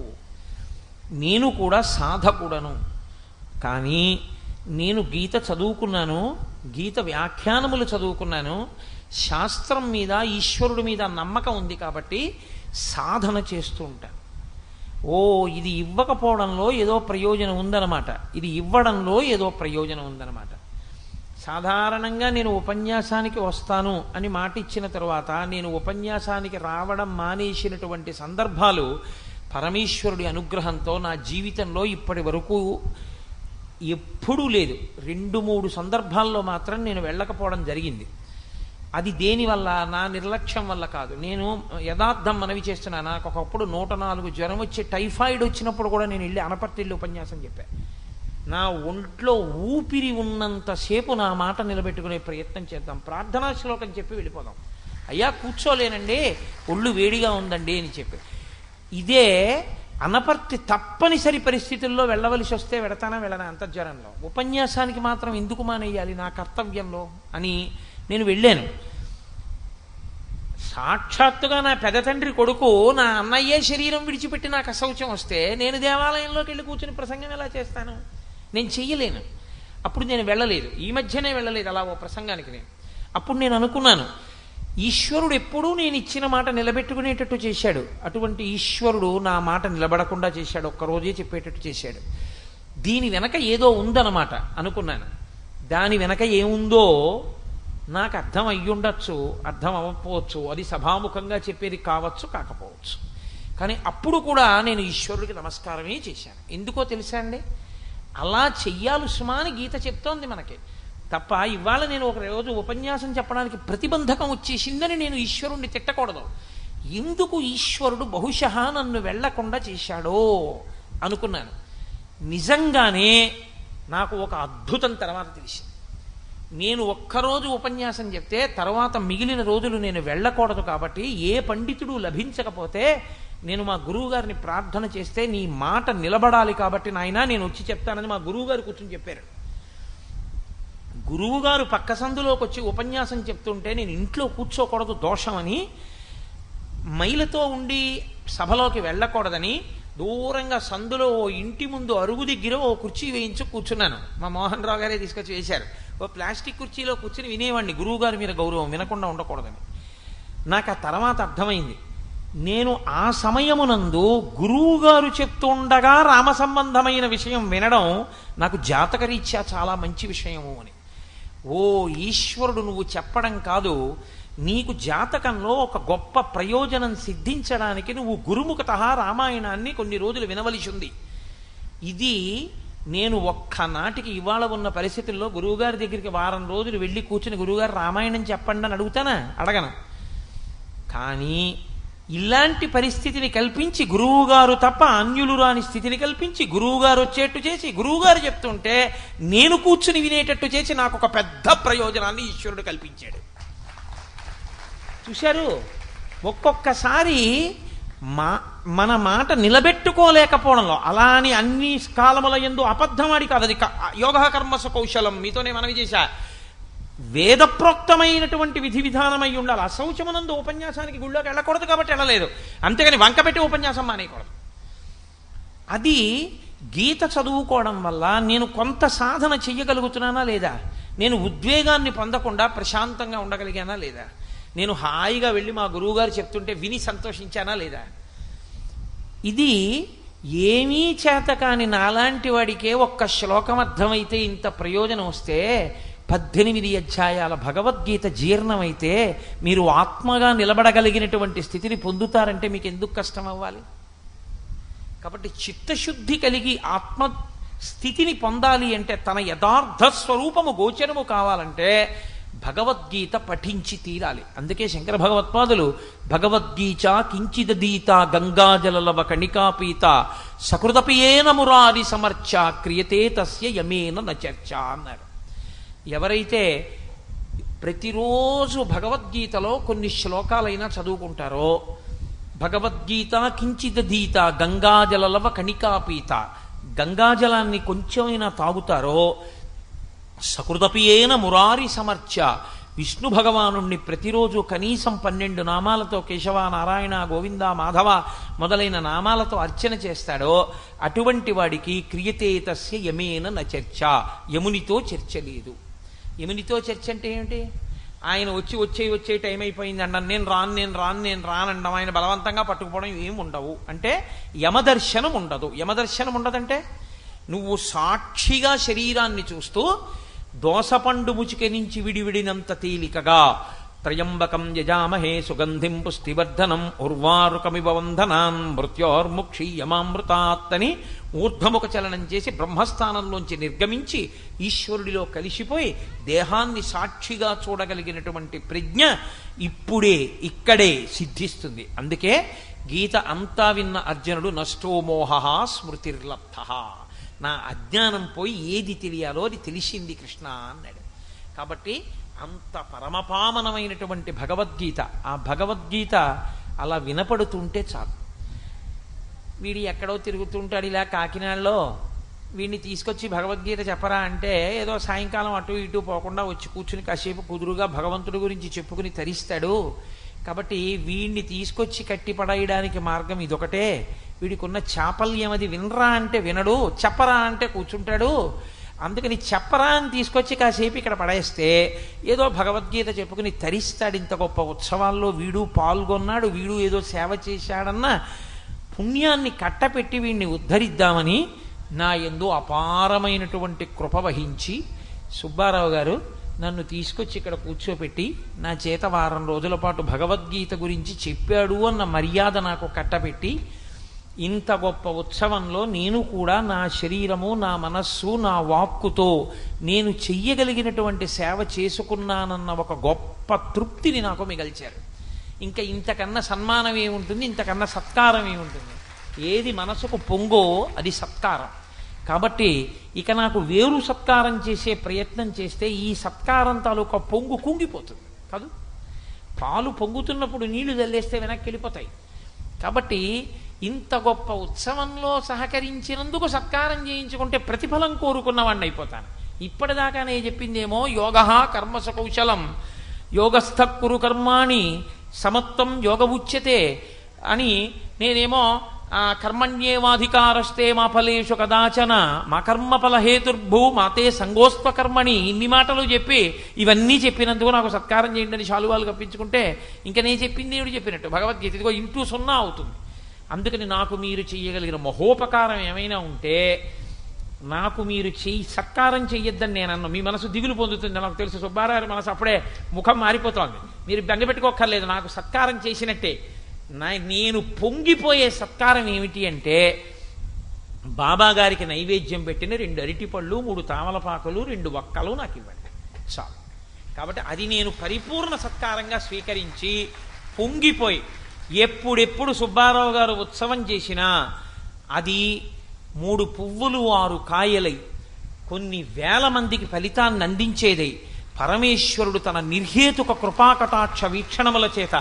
నేను కూడా సాధకుడను, కానీ నేను గీత చదువుకున్నాను, గీత వ్యాఖ్యానములు చదువుకున్నాను, శాస్త్రం మీద ఈశ్వరుడి మీద నమ్మకం ఉంది కాబట్టి సాధన చేస్తూ ఉంటాను. ఓ ఇది ఇవ్వకపోవడంలో ఏదో ప్రయోజనం ఉందన్నమాట, ఇది ఇవ్వడంలో ఏదో ప్రయోజనం ఉందన్నమాట. సాధారణంగా నేను ఉపన్యాసానికి వస్తాను అని మాట ఇచ్చిన తర్వాత నేను ఉపన్యాసానికి రావడం మానేసినటువంటి సందర్భాలు పరమేశ్వరుడి అనుగ్రహంతో నా జీవితంలో ఇప్పటి వరకు ఎప్పుడూ లేదు. 2-3 సందర్భాల్లో మాత్రం నేను వెళ్ళకపోవడం జరిగింది. అది దేనివల్ల? నా నిర్లక్ష్యం వల్ల కాదు. నేను యథార్థం మనవి చేస్తున్నా. నాకు ఒకప్పుడు 104 జ్వరం వచ్చి టైఫాయిడ్ వచ్చినప్పుడు కూడా నేను వెళ్ళి అనపర్తిల్లి ఉపన్యాసం చెప్పాను. నా ఒంట్లో ఊపిరి ఉన్నంతసేపు నా మాట నిలబెట్టుకునే ప్రయత్నం చేద్దాం, ప్రార్థనా శ్లోకం చెప్పి వెళ్ళిపోదాం. అయ్యా కూర్చోలేనండి, ఒళ్ళు వేడిగా ఉందండి అని చెప్పి. ఇదే అనపర్తి తప్పనిసరి పరిస్థితుల్లో వెళ్ళవలసి వస్తే వెడతానా వెళ్ళనా అంతర్జ్వరంలో, ఉపన్యాసానికి మాత్రం ఎందుకు మానేయాలి నా కర్తవ్యంలో అని నేను వెళ్ళాను. సాక్షాత్తుగా నా పెద్ద తండ్రి కొడుకు నా అన్నయ్యే శరీరం విడిచిపెట్టి నాకు అశౌచం వస్తే నేను దేవాలయంలోకి వెళ్ళి కూర్చుని ప్రసంగం ఎలా చేస్తాను? నేను చెయ్యలేను. అప్పుడు నేను వెళ్ళలేదు, ఈ మధ్యనే వెళ్ళలేదు అలా ఓ ప్రసంగానికి. నేను అప్పుడు నేను అనుకున్నాను, ఈశ్వరుడు ఎప్పుడూ నేను ఇచ్చిన మాట నిలబెట్టుకునేటట్టు చేశాడు. అటువంటి ఈశ్వరుడు నా మాట నిలబడకుండా చేశాడు, ఒక్కరోజే చెప్పేటట్టు చేశాడు. దీని వెనక ఏదో ఉందన్నమాట అనుకున్నాను. దాని వెనక ఏముందో నాకు అర్థం అయ్యుండొచ్చు, అర్థం అవ్వకపోవచ్చు, అది సభాముఖంగా చెప్పేది కావచ్చు, కాకపోవచ్చు. కానీ అప్పుడు కూడా నేను ఈశ్వరుడికి నమస్కారమే చేశాను. ఎందుకో తెలుసా అండి, అలా చెయ్యాలి సుమా అని గీత చెప్తోంది మనకి. తప్ప ఇవాళ నేను ఒక రోజు ఉపన్యాసం చెప్పడానికి ప్రతిబంధకం వచ్చేసిందని నేను ఈశ్వరుణ్ణి తిట్టకూడదు. ఎందుకు ఈశ్వరుడు బహుశಃ నన్ను వెళ్లకుండా చేశాడో అనుకున్నాను. నిజంగానే నాకు ఒక అద్భుతం తర్వాత తెలిసింది. నేను ఒక్కరోజు ఉపన్యాసం చెప్తే తర్వాత మిగిలిన రోజులు నేను వెళ్ళకూడదు. కాబట్టి ఏ పండితుడు లభించకపోతే నేను మా గురువు గారిని ప్రార్థన చేస్తే, నీ మాట నిలబడాలి కాబట్టి నాయనా నేను వచ్చి చెప్తానని మా గురువు గారు కూర్చొని చెప్పారు. గురువుగారు పక్క సందులోకి వచ్చి ఉపన్యాసం చెప్తుంటే నేను ఇంట్లో కూర్చోకూడదు దోషమని, మైలతో ఉండి సభలోకి వెళ్ళకూడదని దూరంగా సందులో ఓ ఇంటి ముందు అరుగు దగ్గర ఓ కుర్చీ వేయించి కూర్చున్నాను. మా మోహన్ రావు గారే తీసుకొచ్చి వేశారు. ఓ ప్లాస్టిక్ కుర్చీలో కూర్చుని వినేవాడిని, గురువుగారి మీద గౌరవం, వినకుండా ఉండకూడదని. నాకు ఆ తర్వాత అర్థమైంది, నేను ఆ సమయమునందు గురువుగారు చెప్తుండగా రామ సంబంధమైన విషయం వినడం నాకు జాతకరీత్యా చాలా మంచి విషయము అని. ఓ ఈశ్వరుడు నువ్వు చెప్పడం కాదు, నీకు జాతకంలో ఒక గొప్ప ప్రయోజనం సిద్ధించడానికి నువ్వు గురుముఖతః రామాయణాన్ని కొన్ని రోజులు వినవలసి ఉంది. ఇది నేను ఒక్కనాటికి ఇవాళ ఉన్న పరిస్థితుల్లో గురువుగారి దగ్గరికి వారం రోజులు వెళ్ళి కూర్చుని గురువుగారు రామాయణం చెప్పండి అని అడుగుతానా? అడగను. కానీ ఇలాంటి పరిస్థితిని కల్పించి గురువుగారు తప్ప అన్యులు రాని స్థితిని కల్పించి గురువుగారు వచ్చేట్టు చేసి గురువుగారు చెప్తుంటే నేను కూర్చుని వినేటట్టు చేసి నాకు ఒక పెద్ద ప్రయోజనాన్ని ఈశ్వరుడు కల్పించాడు. చూశారు, ఒక్కొక్కసారి మన మాట నిలబెట్టుకోలేకపోవడంలో, అలా అని అన్ని కాలముల యందు అబద్ధమాడి కాదు, అది యోగ కర్మసు కౌశలం. మీతోనే మనవి చేశా, వేదప్రోక్తమైనటువంటి విధి విధానమై ఉండాలి. అశౌచమునందు ఉపన్యాసానికి గుళ్ళోకి వెళ్ళకూడదు కాబట్టి వెళ్ళలేదు, అంతేగాని వంకపెట్టి ఉపన్యాసం మానేయకూడదు. అది గీత చదువుకోవడం వల్ల నేను కొంత సాధన చెయ్యగలుగుతున్నానా లేదా, నేను ఉద్వేగాన్ని పొందకుండా ప్రశాంతంగా ఉండగలిగానా లేదా, నేను హాయిగా వెళ్ళి మా గురువుగారు చెప్తుంటే విని సంతోషించానా లేదా. ఇది ఏమీ చేత కాని నాలాంటి వాడికే ఒక్క శ్లోకం అర్థమైతే ఇంత ప్రయోజనం వస్తే, 18 అధ్యాయాల భగవద్గీత జీర్ణమైతే మీరు ఆత్మగా నిలబడగలిగినటువంటి స్థితిని పొందుతారంటే మీకు ఎందుకు కష్టం అవ్వాలి? కాబట్టి చిత్తశుద్ధి కలిగి ఆత్మ స్థితిని పొందాలి అంటే, తన యథార్థ స్వరూపము గోచరము కావాలంటే భగవద్గీత పఠించి తీరాలి. అందుకే శంకర భగవత్పాదులు భగవద్గీత కించిదీత గంగాజలలవ కణికాపీత సకృదపియేన మురారి సమర్చ క్రియతే తస్య యమేన నచర్చ అన్నారు. ఎవరైతే ప్రతిరోజు భగవద్గీతలో కొన్ని శ్లోకాలైనా చదువుకుంటారో, భగవద్గీత కించిదీత గంగాజలలవ కణికాపీత, గంగాజలాన్ని కొంచెమైనా తాగుతారో, సకృదపియేన మురారి సమర్చ, విష్ణు భగవానుణ్ణి ప్రతిరోజు కనీసం 12 నామాలతో కేశవ నారాయణ గోవింద మాధవ మొదలైన నామాలతో అర్చన చేస్తాడో అటువంటి వాడికి క్రియతే తస్య యమేన న చర్చ, యమునితో చర్చ లేదు. యమునితో చర్చ అంటే ఏమిటి? ఆయన వచ్చే టైం అయిపోయింది అన్నాను, నేను రానండం, ఆయన బలవంతంగా పట్టుకుపోవడం ఏమి ఉండవు. అంటే యమదర్శనం ఉండదు. యమదర్శనం ఉండదంటే నువ్వు సాక్షిగా శరీరాన్ని చూస్తూ దోసపండు ముచిక నుంచి విడివిడినంత తేలికగా త్రయంబకం యజామహే సుగంధిం పుష్టివర్ధనం ఉర్వారుకమివ వంధనాన్ మృత్యోర్ముక్షీయమామృతాత్తని ఊర్ధ్వముఖ చలనం చేసి బ్రహ్మస్థానంలోంచి నిర్గమించి ఈశ్వరుడిలో కలిసిపోయి దేహాన్ని సాక్షిగా చూడగలిగినటువంటి ప్రజ్ఞ ఇప్పుడే ఇక్కడే సిద్ధిస్తుంది. అందుకే గీత అంతా విన్న అర్జునుడు నష్టో మోహ స్మృతిర్లబ్ధ, నా అజ్ఞానం పోయి ఏది తెలియాలో అది తెలిసింది కృష్ణ అన్నాడు. కాబట్టి అంత పరమపావనమైనటువంటి భగవద్గీత, ఆ భగవద్గీత అలా వినపడుతుంటే చాలు. వీడి ఎక్కడో తిరుగుతుంటాడు ఇలా కాకినాడలో, వీడిని తీసుకొచ్చి భగవద్గీత చెప్పరా అంటే ఏదో సాయంకాలం అటు ఇటు పోకుండా వచ్చి కూర్చుని కాసేపు కుదురుగా భగవంతుడి గురించి చెప్పుకుని తరిస్తాడు. కాబట్టి వీడిని తీసుకొచ్చి కట్టి పడేయడానికి మార్గం ఇదొకటే. వీడికున్న చాపల్యం అది. వినరా అంటే వినడు, చెప్పరా అంటే కూర్చుంటాడు. అందుకని చెప్పరా అని తీసుకొచ్చి కాసేపు ఇక్కడ పడేస్తే ఏదో భగవద్గీత చెప్పుకుని తరిస్తాడు. ఇంత గొప్ప ఉత్సవాల్లో వీడు పాల్గొన్నాడు, వీడు ఏదో సేవ చేశాడన్న పుణ్యాన్ని కట్టపెట్టి వీడిని ఉద్ధరిద్దామని నా యందు అపారమైనటువంటి కృప వహించి సుబ్బారావు గారు నన్ను తీసుకొచ్చి ఇక్కడ కూర్చోపెట్టి నా చేత వారం రోజుల పాటు భగవద్గీత గురించి చెప్పాడు అన్న మర్యాద నాకు కట్టపెట్టి ఇంత గొప్ప ఉత్సవంలో నేను కూడా నా శరీరము, నా మనస్సు, నా వాక్కుతో నేను చెయ్యగలిగినటువంటి సేవ చేసుకున్నానన్న ఒక గొప్ప తృప్తిని నాకు మిగల్చారు. ఇంకా ఇంతకన్నా సన్మానం ఏముంటుంది, ఇంతకన్నా సత్కారం ఏముంటుంది? ఏది మనసుకు పొంగో అది సత్కారం. కాబట్టి ఇక నాకు వేరు సత్కారం చేసే ప్రయత్నం చేస్తే ఈ సత్కారం తాలూకా పొంగు కుంగిపోతుంది కాదు. పాలు పొంగుతున్నప్పుడు నీళ్లు చల్లేస్తే వెనక్కి వెళ్ళిపోతాయి. కాబట్టి ఇంత గొప్ప ఉత్సవంలో సహకరించినందుకు సత్కారం చేయించుకుంటే ప్రతిఫలం కోరుకున్నవాడిని అయిపోతాను. ఇప్పటిదాకా నేను చెప్పిందేమో యోగః కర్మసు కౌశలం యోగస్థ కురు కర్మాణి సమత్వం యోగ ఉచ్యతే అని, నేనేమో కర్మణ్యేవాధికారస్తే మా ఫలేషు కదాచన మా కర్మఫల హేతుర్భూ మాతే సంగోస్త్వ కర్మణి, ఇన్ని మాటలు చెప్పి ఇవన్నీ చెప్పినందుకు నాకు సత్కారం చేయండి అని శాలువాలు కప్పించుకుంటే ఇంకా నేను చెప్పింది దేవుడు చెప్పినట్టు భగవద్గీత ఇదిగో ఇంటూ 0 అవుతుంది. అందుకని నాకు మీరు చెయ్యగలిగిన మహోపకారం ఏమైనా ఉంటే నాకు మీరు సత్కారం చెయ్యొద్దని నేను అన్నా. మీ మనసు దిగులు పొందుతుంది నాకు తెలుసు. సుబ్బారావు మనసు అప్పుడే ముఖం మారిపోతోంది. మీరు బెంగపెట్టుకోక్కర్లేదు, నాకు సత్కారం చేసినట్టే. నేను పొంగిపోయే సత్కారం ఏమిటి అంటే బాబా గారికి నైవేద్యం పెట్టిన 2 అరటిపళ్ళు, 3 తామలపాకులు, 2 వక్కలు నాకు ఇవ్వండి చాలు. కాబట్టి అది నేను పరిపూర్ణ సత్కారంగా స్వీకరించి పొంగిపోయి ఎప్పుడెప్పుడు సుబ్బారావు గారు ఉత్సవం చేసినా అది 3 పువ్వులు 6 కాయలై కొన్ని వేల మందికి ఫలితాన్ని అందించేదై పరమేశ్వరుడు తన నిర్హేతుక కృపాకటాక్ష వీక్షణముల చేత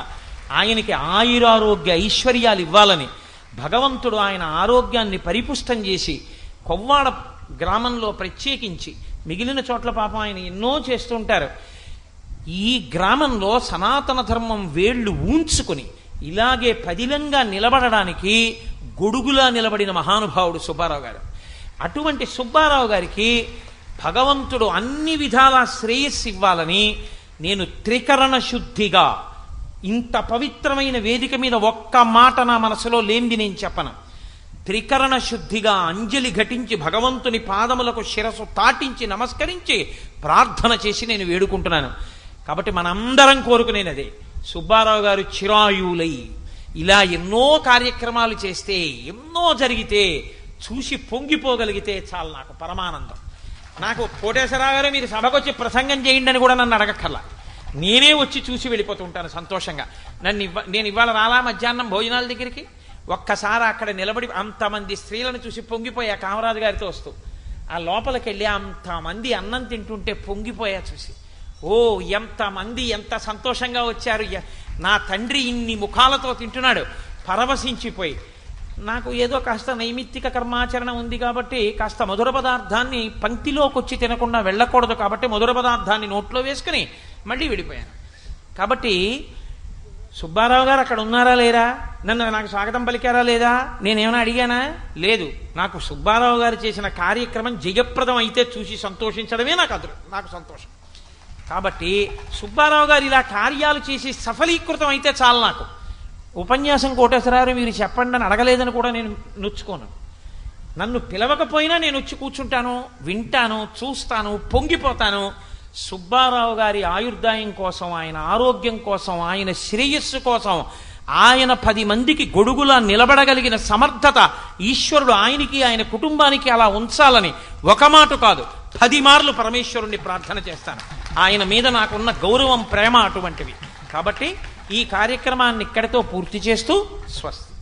ఆయనకి ఆయురారోగ్య ఐశ్వర్యాలు ఇవ్వాలని భగవంతుడు ఆయన ఆరోగ్యాన్ని పరిపుష్టం చేసి కొవ్వాడ గ్రామంలో ప్రత్యేకించి మిగిలిన చోట్ల పాపం ఆయన ఎన్నో చేస్తుంటారు. ఈ గ్రామంలో సనాతన ధర్మం వేళ్లు ఊంచుకుని ఇలాగే పదిలంగా నిలబడడానికి గొడుగులా నిలబడిన మహానుభావుడు సుబ్బారావు గారు. అటువంటి సుబ్బారావు గారికి భగవంతుడు అన్ని విధాల శ్రేయస్సు ఇవ్వాలని నేను త్రికరణ శుద్ధిగా ఇంత పవిత్రమైన వేదిక మీద ఒక్క మాట నా మనసులో లేనిది నేను చెప్పను. త్రికరణ శుద్ధిగా అంజలి ఘటించి భగవంతుని పాదములకు శిరస్సు తాటించి నమస్కరించి ప్రార్థన చేసి నేను వేడుకుంటున్నాను. కాబట్టి మనందరం కోరుకునేది సుబ్బారావు గారు చిరాయులై ఇలా ఎన్నో కార్యక్రమాలు చేస్తే, ఎన్నో జరిగితే చూసి పొంగిపోగలిగితే చాలు నాకు పరమానందం. నాకు కోటేశ్వరరావు గారు మీరు సభకు వచ్చి ప్రసంగం చేయండి అని కూడా నన్ను అడగక్కర్లా, నేనే వచ్చి చూసి వెళ్ళిపోతూ ఉంటాను సంతోషంగా. నేను ఇవాళ రాలా మధ్యాహ్నం భోజనాల దగ్గరికి, ఒక్కసారి అక్కడ నిలబడి అంతమంది స్త్రీలను చూసి పొంగిపోయా కామరాజు గారితో వస్తూ. ఆ లోపలికి వెళ్ళి అంతమంది అన్నం తింటుంటే పొంగిపోయా చూసి. ఓ ఎంతమంది ఎంత సంతోషంగా వచ్చారు, నా తండ్రి ఇన్ని ముఖాలతో తింటున్నాడు పరవశించిపోయి. నాకు ఏదో కాస్త నైమిత్తిక కర్మాచరణ ఉంది కాబట్టి కాస్త మధుర పదార్థాన్ని పంక్తిలోకి వచ్చి తినకుండా వెళ్ళకూడదు కాబట్టి మధుర పదార్థాన్ని నోట్లో వేసుకుని మళ్ళీ విడిపోయాను. కాబట్టి సుబ్బారావు గారు అక్కడ ఉన్నారా లేరా, నాకు స్వాగతం పలికారా లేదా, నేనేమైనా అడిగానా? లేదు. నాకు సుబ్బారావు గారు చేసిన కార్యక్రమం జయప్రదం అయితే చూసి సంతోషించడమే నాకు సంతోషం. కాబట్టి సుబ్బారావు గారు ఇలా కార్యాలు చేసి సఫలీకృతం అయితే చాలు నాకు. ఉపన్యాసం కోటేశ్వరరావు మీరు చెప్పండి అని అడగలేదని కూడా నేను నొచ్చుకోను. నన్ను పిలవకపోయినా నేను వచ్చి కూర్చుంటాను, వింటాను, చూస్తాను, పొంగిపోతాను. సుబ్బారావు గారి ఆయుర్దాయం కోసం, ఆయన ఆరోగ్యం కోసం, ఆయన శ్రేయస్సు కోసం, ఆయన 10 మందికి గొడుగులా నిలబడగలిగిన సమర్థత ఈశ్వరుడు ఆయనకి ఆయన కుటుంబానికి అలా ఉంచాలని ఒక మాట కాదు 10 మార్లు పరమేశ్వరుణ్ణి ప్రార్థన చేస్తాను. ఆయన మీద నాకున్న గౌరవం, ప్రేమ అటువంటివి. కాబట్టి ఈ కార్యక్రమాన్ని ఇక్కడితో పూర్తి చేస్తూ స్వస్తి.